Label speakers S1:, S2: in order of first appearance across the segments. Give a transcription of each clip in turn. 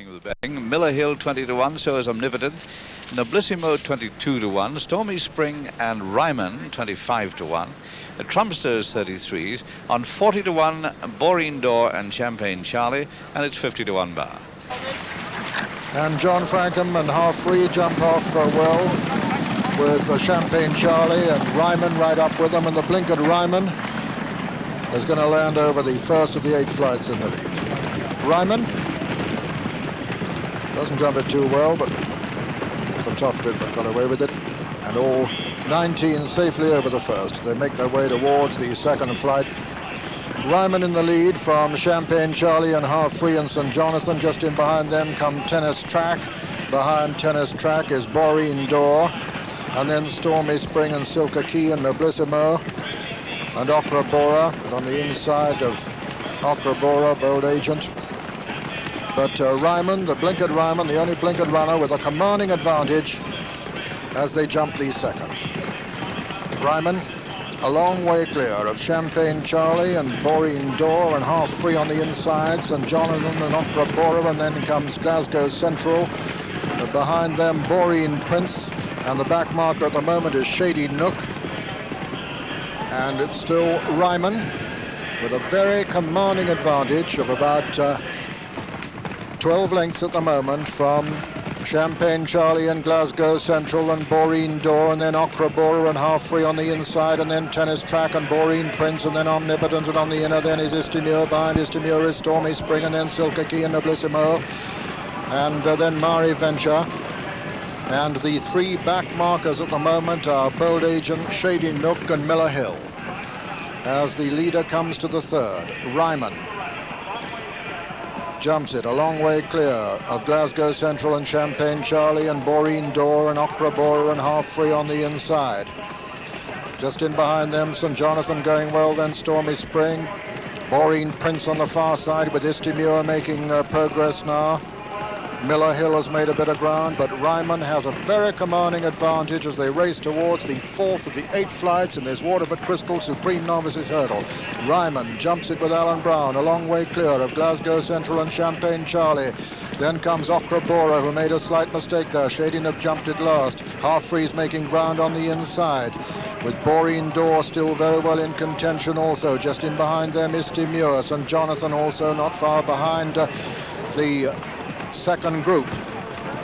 S1: With the betting. Miller Hill 20 to 1, so is Omnipotent. Noblissimo 22 to 1. Stormy Spring and Ryman 25 to 1. The Trumpsters 33s on 40 to 1. Boreen Door and Champagne Charlie, and it's 50 to 1 bar.
S2: And John Frankham and Half Free jump off well with Champagne Charlie and Ryman right up with them, and the blinkered Ryman is going to land over the first of the 8 flights in the lead. Ryman doesn't jump it too well, but at the top of it, but got away with it. And all 19 safely over the first. They make their way towards the second flight. Ryman in the lead from Champagne Charlie and Half Free and St. Jonathan. Just in behind them come Tennis Track. Behind Tennis Track is Boreen Door. And then Stormy Spring and Silka Key and Noblissimo. And Okra Bora on the inside of Okra Bora, Bold Agent. But Ryman, the blinkered Ryman, the only blinkered runner with a commanding advantage as they jump the second. Ryman a long way clear of Champagne Charlie and Boreen Door and Half Free on the inside, St. Jonathan and Okra Bora, and then comes Glasgow Central. Behind them Boreen Prince, and the back marker at the moment is Shady Nook. And it's still Ryman with a very commanding advantage of about 12 lengths at the moment from Champagne Charlie and Glasgow Central and Boreen Door, and then Okra Bora and Half Free on the inside, and then Tennis Track and Boreen Prince, and then Omnipotent, and on the inner then is Istimure. Behind Istimure is Stormy Spring, and then Silka Key and Noblissimo, and then Mari Venture. And the 3 back markers at the moment are Bold Agent, Shady Nook and Miller Hill. As the leader comes to the third, Ryman jumps it a long way clear of Glasgow Central and Champagne Charlie and Boreen Door and Okra Bora and Half Free on the inside. Just in behind them, St. Jonathan going well, then Stormy Spring. Boreen Prince on the far side with Istimure making progress now. Miller Hill has made a bit of ground, but Ryman has a very commanding advantage as they race towards the 4th of the 8 flights in this Waterford Crystal Supreme Novices Hurdle. Ryman jumps it with Alan Brown, a long way clear of Glasgow Central and Champagne Charlie. Then comes Okra Bora, who made a slight mistake there. Shady Nook jumped it last. Half Free's making ground on the inside, with Boreen Door still very well in contention also. Just in behind them is Istimure. St. Jonathan also not far behind the second group,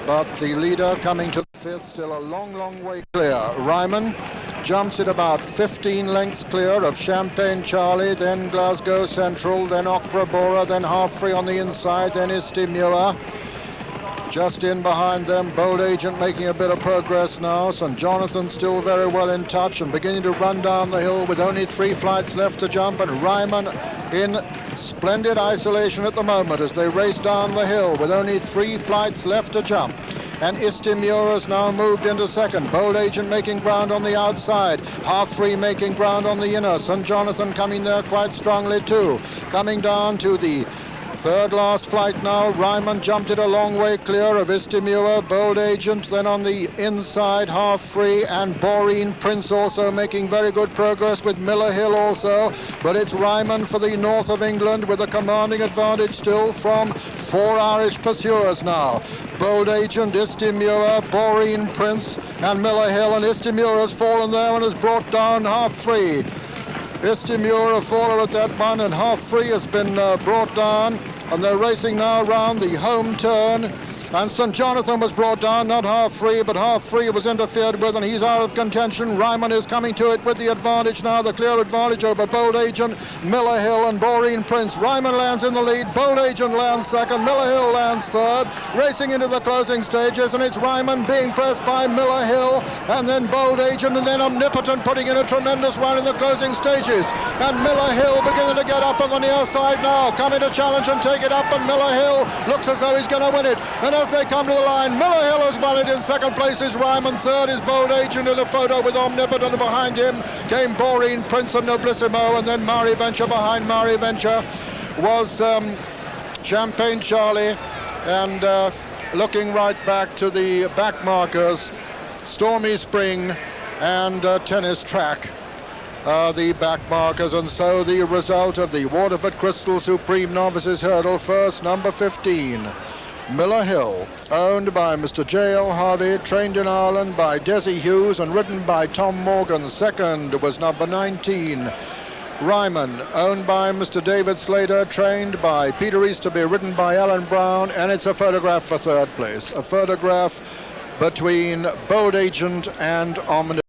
S2: but the leader coming to the 5th, still a long way clear. Ryman jumps it about 15 lengths clear of Champagne Charlie, then Glasgow Central, then Okra Bora, then Half Free on the inside, then Istimure. Just in behind them, Bold Agent making a bit of progress now. St. Jonathan still very well in touch and beginning to run down the hill with only 3 flights left to jump, and Ryman in splendid isolation at the moment as they race down the hill with only 3 flights left to jump. And Istimure has now moved into second. Bold Agent making ground on the outside. Half Free making ground on the inner. St. Jonathan coming there quite strongly too. Coming down to the 3rd last flight now. Ryman jumped it a long way clear of Istimure, Bold Agent, then on the inside Half Free, and Boreen Prince also making very good progress with Miller Hill also. But it's Ryman for the north of England with a commanding advantage still from 4 Irish pursuers now. Bold Agent, Istimure, Boreen Prince and Miller Hill, and Istimure has fallen there and has brought down Half Free. Istimure a faller at that one, and Half Free has been brought down, and they're racing now round the home turn. And St. Jonathan was brought down, not Half Free, but Half Free was interfered with, and he's out of contention. Ryman is coming to it with the advantage now, the clear advantage over Bold Agent, Miller Hill and Boreen Prince. Ryman lands in the lead, Bold Agent lands second, Miller Hill lands third, racing into the closing stages, and it's Ryman being pressed by Miller Hill, and then Bold Agent, and then Omnipotent putting in a tremendous run in the closing stages. And Miller Hill beginning to get up on the near side now, coming to challenge and take it up, and Miller Hill looks as though he's going to win it. And as they come to the line, Miller Hill has won it. In second place is Ryman, third is Bold Agent in a photo with Omnipotent, and behind him came Boreen Prince and Noblissimo, and then Mari Venture. Behind Mari Venture was Champagne Charlie, and looking right back to the back markers, Stormy Spring and Tennis Track. The back markers, and so the result of the Waterford Crystal Supreme Novices Hurdle, first number 15. Miller Hill, owned by Mr. J.L. Harvey, trained in Ireland by Desi Hughes and ridden by Tom Morgan. Second was number 19, Ryman, owned by Mr. David Slater, trained by Peter Easterby, ridden by Alan Brown, and it's a photograph for third place. A photograph between Bold Agent and Omni.